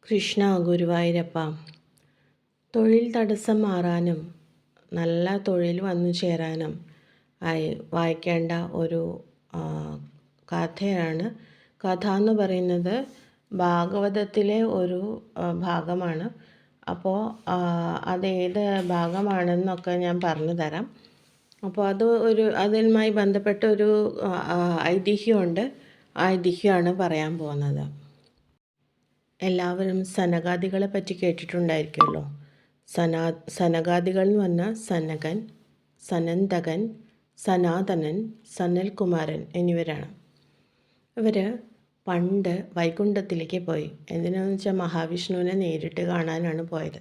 കൃഷ്ണ ഗുരുവായൂരപ്പ. തൊഴിൽ തടസ്സം മാറാനും നല്ല തൊഴിൽ വന്നു ചേരാനും ആയി വായിക്കേണ്ട ഒരു കഥയാണ്. കഥ എന്ന് പറയുന്നത് ഭാഗവതത്തിലെ ഒരു ഭാഗമാണ്. അപ്പോൾ അതേത് ഭാഗമാണെന്നൊക്കെ ഞാൻ പറഞ്ഞു തരാം. അപ്പോൾ അതുമായി ബന്ധപ്പെട്ട ഒരു ഐതിഹ്യമുണ്ട്. ആ ഐതിഹ്യമാണ് പറയാൻ പോകുന്നത്. എല്ലാവരും സനകാദികളെ പറ്റി കേട്ടിട്ടുണ്ടായിരിക്കുമല്ലോ. സനകാദികൾ എന്ന് പറഞ്ഞാൽ സനകൻ, സനന്ദകൻ, സനാതനൻ, സനൽകുമാരൻ എന്നിവരാണ്. ഇവർ പണ്ട് വൈകുണ്ഠത്തിലേക്ക് പോയി. എന്തിനാണെന്ന് വെച്ചാൽ മഹാവിഷ്ണുവിനെ നേരിട്ട് കാണാനാണ് പോയത്.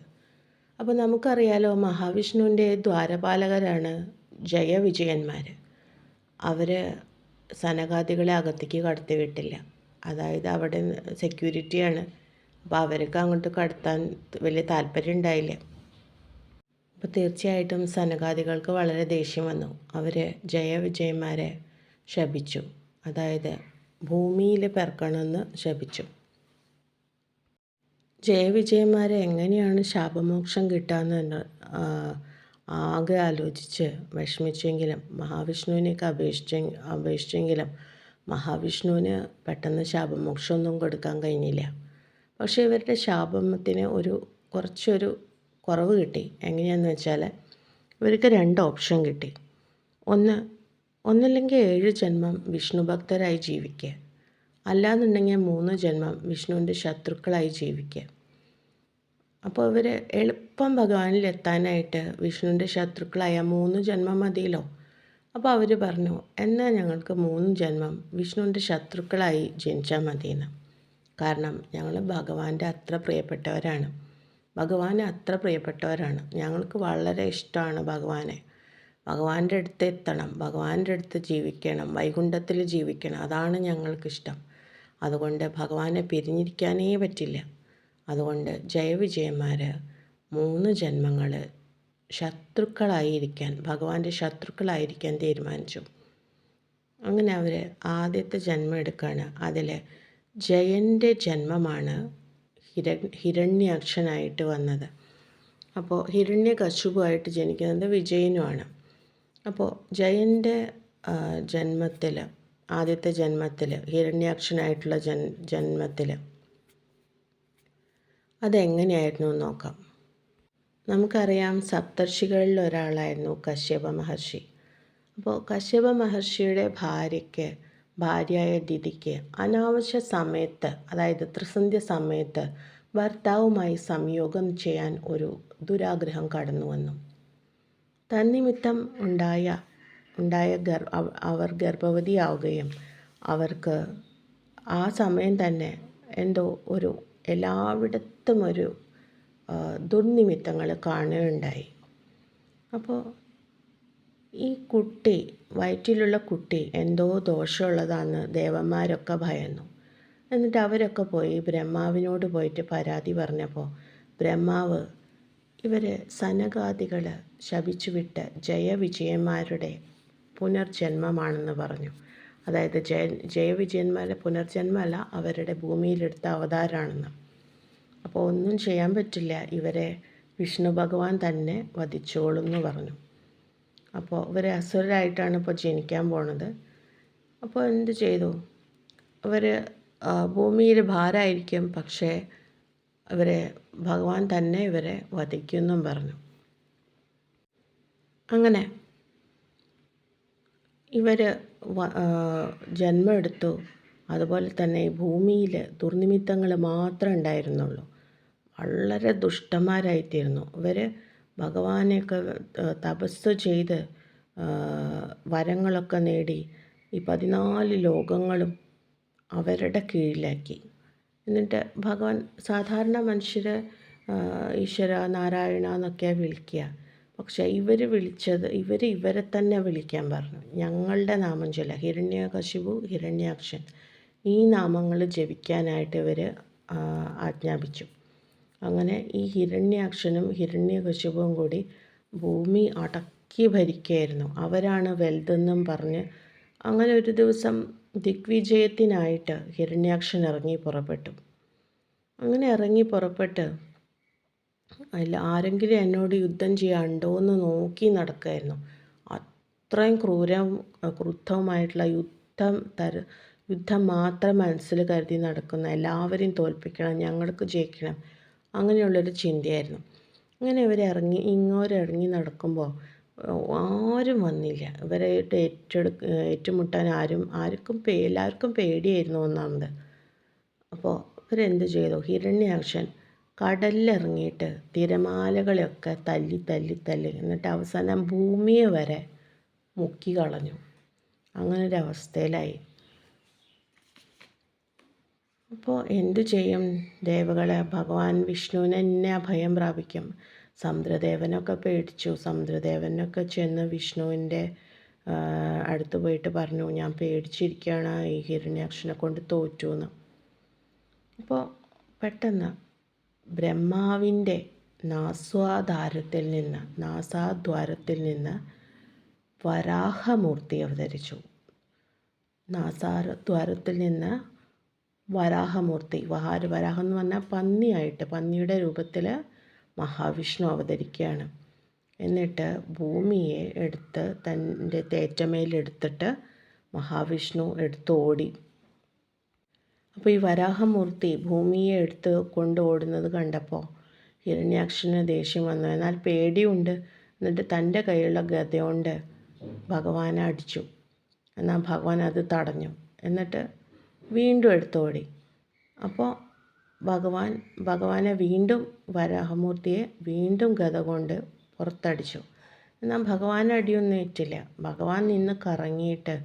അപ്പോൾ നമുക്കറിയാലോ, മഹാവിഷ്ണുവിൻ്റെ ദ്വാരപാലകരാണ് ജയവിജയന്മാർ. അവർ സനകാദികളെ അകത്തേക്ക് കടത്തി വിട്ടില്ല. അതായത് അവിടെ സെക്യൂരിറ്റിയാണ്. അപ്പോൾ അവർക്ക് അങ്ങോട്ട് കടത്താൻ വലിയ താല്പര്യം ഉണ്ടായില്ല. അപ്പോൾ തീർച്ചയായിട്ടും സനകാദികൾക്ക് വളരെ ദേഷ്യം വന്നു. അവർ ജയവിജയന്മാരെ ശപിച്ചു. അതായത് ഭൂമിയിൽ പിറക്കണമെന്ന് ശപിച്ചു. ജയവിജയന്മാരെ എങ്ങനെയാണ് ശാപമോക്ഷം കിട്ടാമെന്ന് ആകെ ആലോചിച്ച് വിഷമിച്ചെങ്കിലും മഹാവിഷ്ണുവിനെയൊക്കെ അപേക്ഷിച്ചെങ്കിലും മഹാവിഷ്ണുവിന് പെട്ടെന്ന് ശാപമോക്ഷമൊന്നും കൊടുക്കാൻ കഴിഞ്ഞില്ല. പക്ഷേ ഇവരുടെ ശാപത്തിന് കുറച്ചൊരു കുറവ് കിട്ടി. എങ്ങനെയാണെന്ന് വെച്ചാൽ ഇവർക്ക് 2 ഓപ്ഷൻ കിട്ടി. ഒന്നില്ലെങ്കിൽ 7 ജന്മം വിഷ്ണു ഭക്തരായി ജീവിക്കുക, അല്ലാന്നുണ്ടെങ്കിൽ 3 ജന്മം വിഷ്ണുവിൻ്റെ ശത്രുക്കളായി ജീവിക്കുക. അപ്പോൾ ഇവർ എളുപ്പം ഭഗവാനിൽ എത്താനായിട്ട് വിഷ്ണുവിൻ്റെ ശത്രുക്കളായ 3 ജന്മം മതിയല്ലോ. അപ്പോൾ അവർ പറഞ്ഞു, എന്നാൽ ഞങ്ങൾക്ക് 3 ജന്മം വിഷ്ണുവിൻ്റെ ശത്രുക്കളായി ജനിച്ചാൽ മതിയെന്ന്. കാരണം ഞങ്ങൾ ഭഗവാന്റെ അത്ര പ്രിയപ്പെട്ടവരാണ്. ഞങ്ങൾക്ക് വളരെ ഇഷ്ടമാണ് ഭഗവാനെ. ഭഗവാന്റെ അടുത്ത് എത്തണം, ഭഗവാന്റെ അടുത്ത് ജീവിക്കണം, വൈകുണ്ഠത്തിൽ ജീവിക്കണം, അതാണ് ഞങ്ങൾക്കിഷ്ടം. അതുകൊണ്ട് ഭഗവാനെ പിരിഞ്ഞിരിക്കാനേ പറ്റില്ല. അതുകൊണ്ട് ജയവിജയന്മാർ 3 ജന്മങ്ങൾ ഭഗവാന്റെ ശത്രുക്കളായിരിക്കാൻ തീരുമാനിച്ചു. അങ്ങനെ അവർ ആദ്യത്തെ ജന്മം എടുക്കുകയാണ്. അതിൽ ജയൻ്റെ ജന്മമാണ് ഹിരണ്യാക്ഷനായിട്ട് വന്നത്. അപ്പോൾ ഹിരണ്യകശിപുവായിട്ട് ജനിക്കുന്നത് വിജയനുമാണ്. അപ്പോൾ ജയൻ്റെ ആദ്യത്തെ ജന്മത്തിൽ ഹിരണ്യാക്ഷനായിട്ടുള്ള ജന്മത്തിൽ അതെങ്ങനെയായിരുന്നു എന്ന് നോക്കാം. നമുക്കറിയാം, സപ്തർഷികളിൽ ഒരാളായിരുന്നു കശ്യപ മഹർഷി. അപ്പോൾ കശ്യപ മഹർഷിയുടെ ഭാര്യയായ ദിതിക്ക് അനാവശ്യ സമയത്ത്, അതായത് ത്രിസന്ധ്യ സമയത്ത് ഭർത്താവുമായി സംയോഗം ചെയ്യാൻ ഒരു ദുരാഗ്രഹം കടന്നു വന്നു. തന്നിമിത്തം അവർ ഗർഭവതിയാവുകയും അവർക്ക് ആ സമയം തന്നെ എന്തോ എല്ലായിടത്തും ദുർനിമിത്തങ്ങൾ കാണുകയുണ്ടായി. അപ്പോൾ ഈ വയറ്റിലുള്ള കുട്ടി എന്തോ ദോഷമുള്ളതാണെന്ന് ദേവന്മാരൊക്കെ ഭയന്നു. എന്നിട്ട് അവരൊക്കെ പോയി ബ്രഹ്മാവിനോട് പോയിട്ട് പരാതി പറഞ്ഞപ്പോൾ ബ്രഹ്മാവ് സനകാദികൾ ശപിച്ചുവിട്ട ജയവിജയന്മാരുടെ പുനർജന്മമാണെന്ന് പറഞ്ഞു. അതായത് ജയവിജയന്മാരുടെ പുനർജന്മമല്ല, അവരുടെ ഭൂമിയിലെടുത്ത അവതാരമാണെന്ന്. അപ്പോൾ ഒന്നും ചെയ്യാൻ പറ്റില്ല, ഇവരെ വിഷ്ണു ഭഗവാൻ തന്നെ വധിച്ചോളും എന്ന് പറഞ്ഞു. അപ്പോൾ ഇവർ അസുരരായിട്ടാണ് ഇപ്പോൾ ജനിക്കാൻ പോണത്. അപ്പോൾ എന്ത് ചെയ്തു? ഭൂമിയിൽ ഭാരമായിരിക്കും, പക്ഷേ ഭഗവാൻ തന്നെ ഇവരെ വധിക്കുമെന്നും പറഞ്ഞു. അങ്ങനെ ഇവർ ജന്മമെടുത്തു. അതുപോലെ തന്നെ ഭൂമിയിൽ ദുർനിമിത്തങ്ങൾ മാത്രമേ ഉണ്ടായിരുന്നുള്ളൂ. വളരെ ദുഷ്ടന്മാരായിത്തീർന്നു ഇവർ. ഭഗവാനെയൊക്കെ തപസ് ചെയ്ത് വരങ്ങളൊക്കെ നേടി ഈ 14 ലോകങ്ങളും അവരുടെ കീഴിലാക്കി. എന്നിട്ട് ഭഗവാൻ സാധാരണ മനുഷ്യർ ഈശ്വര നാരായണ എന്നൊക്കെയാണ് വിളിക്കുക. പക്ഷേ ഇവരെ തന്നെ വിളിക്കാൻ പറഞ്ഞു. ഞങ്ങളുടെ നാമം ചൊല്ല, ഹിരണ്യകശിപു, ഹിരണ്യാക്ഷൻ, ഈ നാമങ്ങൾ ജപിക്കാനായിട്ട് ഇവർ ആജ്ഞാപിച്ചു. അങ്ങനെ ഈ ഹിരണ്യാക്ഷനും ഹിരണ്യകശിപുവും കൂടി ഭൂമി അടക്കി ഭരിക്കുകയായിരുന്നു. അവരാണ് വലുതെന്നും പറഞ്ഞ് അങ്ങനെ ഒരു ദിവസം ദിഗ്വിജയത്തിനായിട്ട് ഹിരണ്യാക്ഷൻ ഇറങ്ങി പുറപ്പെട്ടു. അങ്ങനെ ഇറങ്ങി പുറപ്പെട്ട് ആരെങ്കിലും എന്നോട് യുദ്ധം ചെയ്യാനുണ്ടോ എന്ന് നോക്കി നടക്കുമായിരുന്നു. അത്രയും ക്രുദ്ധവുമായിട്ടുള്ള യുദ്ധം മാത്രം മനസ്സിൽ കരുതി നടക്കുന്ന, എല്ലാവരെയും തോൽപ്പിക്കണം, ഞങ്ങൾക്ക് ജയിക്കണം, അങ്ങനെയുള്ളൊരു ചിന്തയായിരുന്നു. അങ്ങനെ ഇങ്ങോരിറങ്ങി നടക്കുമ്പോൾ ആരും വന്നില്ല. ഇവരായിട്ട് ഏറ്റുമുട്ടാൻ എല്ലാവർക്കും പേടിയായിരുന്നു ഒന്നാമത്. അപ്പോൾ ഇവരെന്ത് ചെയ്തു? ഹിരണ്യാക്ഷൻ കടലിലിറങ്ങിയിട്ട് തിരമാലകളെയൊക്കെ തല്ലി എന്നിട്ട് അവസാനം ഭൂമിയെ വരെ മുക്കി കളഞ്ഞു. അങ്ങനൊരവസ്ഥയിലായി. അപ്പോൾ എന്തു ചെയ്യും ദേവകളെ? ഭഗവാൻ വിഷ്ണുവിനെ തന്നെ അഭയം പ്രാപിക്കും. സമുദ്രദേവനൊക്കെ പേടിച്ചു. സമുദ്രദേവനൊക്കെ ചെന്ന് വിഷ്ണുവിൻ്റെ അടുത്ത് പോയിട്ട് പറഞ്ഞു, ഞാൻ പേടിച്ചിരിക്കുകയാണ്, ഈ ഹിരണ്യാക്ഷനെ കൊണ്ട് തോറ്റു എന്ന്. അപ്പോൾ പെട്ടെന്ന് ബ്രഹ്മാവിൻ്റെ നാസാദ്വാരത്തിൽ നിന്ന് വരാഹമൂർത്തി അവതരിച്ചു. നാസാദ്വാരത്തിൽ നിന്ന് വരാഹമൂർത്തി, വരാഹം എന്ന് പറഞ്ഞാൽ പന്നിയുടെ രൂപത്തിൽ മഹാവിഷ്ണു അവതരിക്കുകയാണ്. എന്നിട്ട് ഭൂമിയെ എടുത്ത് തൻ്റെ തേറ്റമേലെടുത്തിട്ട് മഹാവിഷ്ണു ഓടി. അപ്പോൾ ഈ വരാഹമൂർത്തി ഭൂമിയെ എടുത്ത് ഓടുന്നത് കണ്ടപ്പോൾ ഹിരണ്യാക്ഷന് ദേഷ്യം വന്നു. എന്നാൽ പേടിയുണ്ട്. എന്നിട്ട് തൻ്റെ കയ്യിലുള്ള ഗദ ഭഗവാനെ അടിച്ചു. എന്നാൽ ഭഗവാൻ അത് തടഞ്ഞു. എന്നിട്ട് വീണ്ടും ഓടി. അപ്പോൾ ഭഗവാനെ വരാഹമൂർത്തിയെ വീണ്ടും ഗദ കൊണ്ട് പുറത്തടിച്ചു. എന്നാൽ ഭഗവാൻ അടിയൊന്നും ഏറ്റില്ല. ഭഗവാൻ നിന്ന് കറങ്ങിയിട്ട്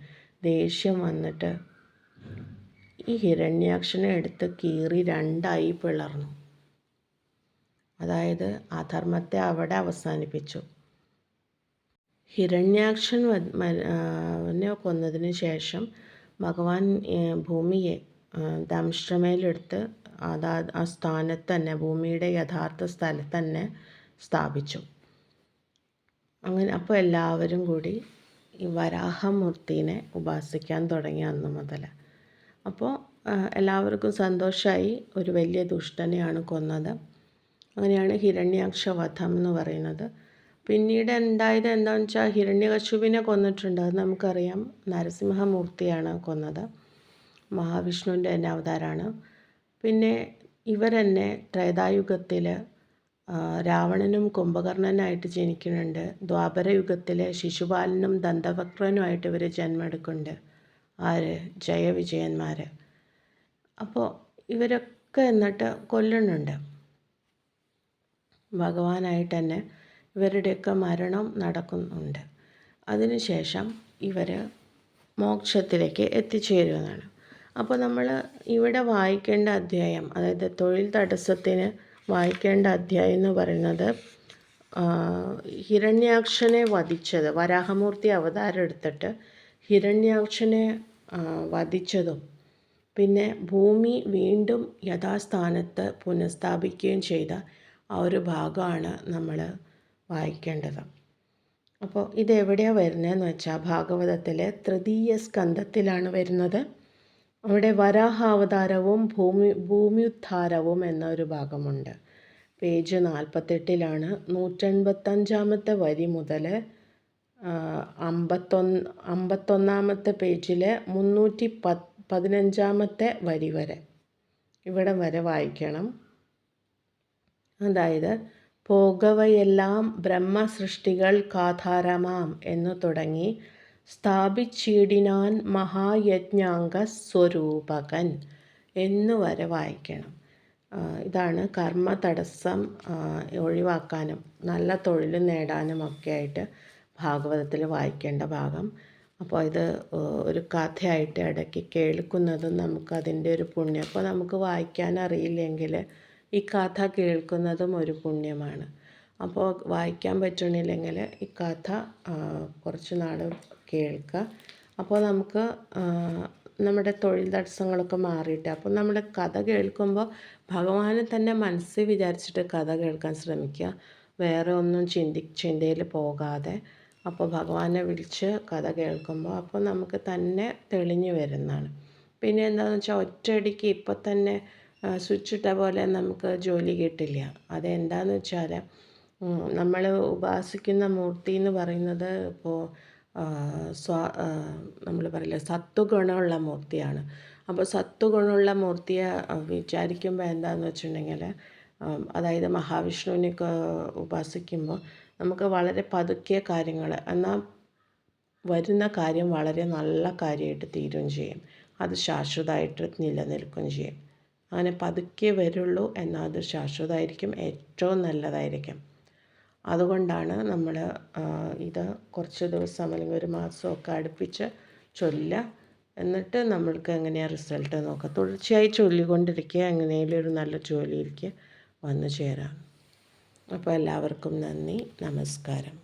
ദേഷ്യം വന്നിട്ട് ഈ ഹിരണ്യാക്ഷനെ എടുത്ത് കീറി രണ്ടായി പിളർന്നു. അതായത് അധർമ്മത്തെ അവിടെ അവസാനിപ്പിച്ചു. ഹിരണ്യാക്ഷനെ കൊന്നതിന് ശേഷം ഭഗവാൻ ഭൂമിയെ ദംഷ്ട്രമേലെടുത്ത് ആ സ്ഥാനത്ത് തന്നെ, ഭൂമിയുടെ യഥാർത്ഥ സ്ഥലത്ത് തന്നെ സ്ഥാപിച്ചു. അപ്പോൾ എല്ലാവരും കൂടി ഈ വരാഹമൂർത്തിനെ ഉപാസിക്കാൻ തുടങ്ങി അന്ന് മുതൽ. അപ്പോൾ എല്ലാവർക്കും സന്തോഷമായി. ഒരു വലിയ ദുഷ്ടനെയാണ് കൊന്നത്. അങ്ങനെയാണ് ഹിരണ്യാക്ഷ വധം എന്ന് പറയുന്നത്. പിന്നീട് ഉണ്ടായത് എന്താണെന്ന് വെച്ചാൽ ഹിരണ്യകശിപുവിനെ കൊന്നിട്ടുണ്ട്. അത് നമുക്കറിയാം. നരസിംഹമൂർത്തിയാണ് കൊന്നത്. മഹാവിഷ്ണുവിൻ്റെ തന്നെ അവതാരമാണ്. പിന്നെ ഇവരെന്നെ ത്രേതായുഗത്തിൽ രാവണനും കുംഭകർണനായിട്ട് ജനിക്കുന്നുണ്ട്. ദ്വാപരയുഗത്തിൽ ശിശുപാലനും ദന്തവക്രനുമായിട്ട് ഇവർ ജന്മമെടുക്കുന്നുണ്ട്. ജയവിജയന്മാർ. അപ്പോൾ ഇവരൊക്കെ എന്നിട്ട് കൊല്ലുന്നുണ്ട്. ഭഗവാനായിട്ട് തന്നെ ഇവരുടെയൊക്കെ മരണം നടക്കുന്നുണ്ട്. അതിനുശേഷം ഇവർ മോക്ഷത്തിലേക്ക് എത്തിച്ചേരുന്നതാണ്. അപ്പോൾ നമ്മൾ ഇവിടെ വായിക്കേണ്ട അധ്യായം, അതായത് തൊഴിൽ തടസ്സത്തിന് വായിക്കേണ്ട അധ്യായം എന്ന് പറയുന്നത് ഹിരണ്യാക്ഷനെ വധിച്ചത്, വരാഹമൂർത്തി അവതാരം എടുത്തിട്ട് ഹിരണ്യാക്ഷനെ വധിച്ചതും പിന്നെ ഭൂമി വീണ്ടും യഥാസ്ഥാനത്ത് പുനഃസ്ഥാപിക്കുകയും ചെയ്ത ആ ഒരു ഭാഗമാണ് നമ്മൾ വായിക്കേണ്ടത്. അപ്പോൾ ഇതെവിടെയാണ് വരുന്നതെന്ന് വെച്ചാൽ ഭാഗവതത്തിലെ തൃതീയ സ്കന്ധത്തിലാണ് വരുന്നത്. അവിടെ വരാഹാവതാരവും ഭൂമിയുദ്ധാരവും എന്നൊരു ഭാഗമുണ്ട്. പേജ് 48 185 വരി മുതൽ 51 പേജിൽ 315 വരി വരെ, ഇവിടെ വരെ വായിക്കണം. അതായത് പോകവയെല്ലാം ബ്രഹ്മസൃഷ്ടികൾക്കാധാരമാം എന്നു തുടങ്ങി സ്ഥാപിച്ചിടിനാൻ മഹായജ്ഞാംഗ സ്വരൂപകൻ എന്നുവരെ വായിക്കണം. ഇതാണ് കർമ്മ തടസ്സം ഒഴിവാക്കാനും നല്ല തൊഴിൽ നേടാനും ഒക്കെ ആയിട്ട് ഭാഗവതത്തിൽ വായിക്കേണ്ട ഭാഗം. അപ്പോൾ ഇത് ഒരു കഥയായിട്ട് ഇടയ്ക്ക് കേൾക്കുന്നതും നമുക്കതിൻ്റെ ഒരു പുണ്യം. അപ്പോൾ നമുക്ക് വായിക്കാൻ അറിയില്ലെങ്കിൽ ഈ കഥ കേൾക്കുന്നതും ഒരു പുണ്യമാണ്. അപ്പോൾ വായിക്കാൻ പറ്റണില്ലെങ്കിൽ ഈ കഥ കുറച്ച് നാൾ കേൾക്കുക. അപ്പോൾ നമുക്ക് നമ്മുടെ തൊഴിൽ തടസ്സങ്ങളൊക്കെ മാറിയിട്ട്, അപ്പോൾ നമ്മുടെ കഥ കേൾക്കുമ്പോൾ ഭഗവാനെ തന്നെ മനസ്സിൽ വിചാരിച്ചിട്ട് കഥ കേൾക്കാൻ ശ്രമിക്കുക. വേറെ ഒന്നും ചിന്തയിൽ പോകാതെ. അപ്പോൾ ഭഗവാനെ വിളിച്ച് കഥ കേൾക്കുമ്പോൾ അപ്പോൾ നമുക്ക് തന്നെ തെളിഞ്ഞു വരുന്നതാണ്. പിന്നെ എന്താണെന്ന് വെച്ചാൽ ഒറ്റയടിക്ക് ഇപ്പം തന്നെ സ്വിച്ച് ഇട്ട പോലെ നമുക്ക് ജോലി കിട്ടില്ല. അതെന്താണെന്ന് വെച്ചാൽ നമ്മൾ ഉപാസിക്കുന്ന മൂർത്തി എന്ന് പറയുന്നത് ഇപ്പോൾ നമ്മൾ പറയില്ലേ സത്വഗുണമുള്ള മൂർത്തിയാണ്. അപ്പോൾ സത്വഗുണമുള്ള മൂർത്തിയെ വിചാരിക്കുമ്പോൾ എന്താണെന്ന് വെച്ചിട്ടുണ്ടെങ്കിൽ അതായത് മഹാവിഷ്ണുവിനെയൊക്കെ ഉപാസിക്കുമ്പോൾ നമുക്ക് വളരെ പതുക്കെ കാര്യങ്ങൾ എന്നാൽ വരുന്ന കാര്യം വളരെ നല്ല കാര്യമായിട്ട് തീരുകയും ചെയ്യും. അത് ശാശ്വതമായിട്ട് നിലനിൽക്കുകയും ചെയ്യും. അങ്ങനെ പതുക്കെ വരുള്ളൂ, എന്നാൽ അത് ശാശ്വതമായിരിക്കും, ഏറ്റവും നല്ലതായിരിക്കും. അതുകൊണ്ടാണ് നമ്മൾ ഇത് കുറച്ച് ദിവസം അല്ലെങ്കിൽ ഒരു മാസമൊക്കെ അടുപ്പിച്ച് ചൊല്ലുക. എന്നിട്ട് നമ്മൾക്ക് എങ്ങനെയാണ് റിസൾട്ട് നോക്കുക. തുടർച്ചയായി ചൊല്ലിക്കൊണ്ടിരിക്കുക, എങ്ങനെയെങ്കിലും ഒരു നല്ല ജോലിയിലേക്ക് വന്നു ചേരാം. അപ്പോൾ എല്ലാവർക്കും നന്ദി, നമസ്കാരം.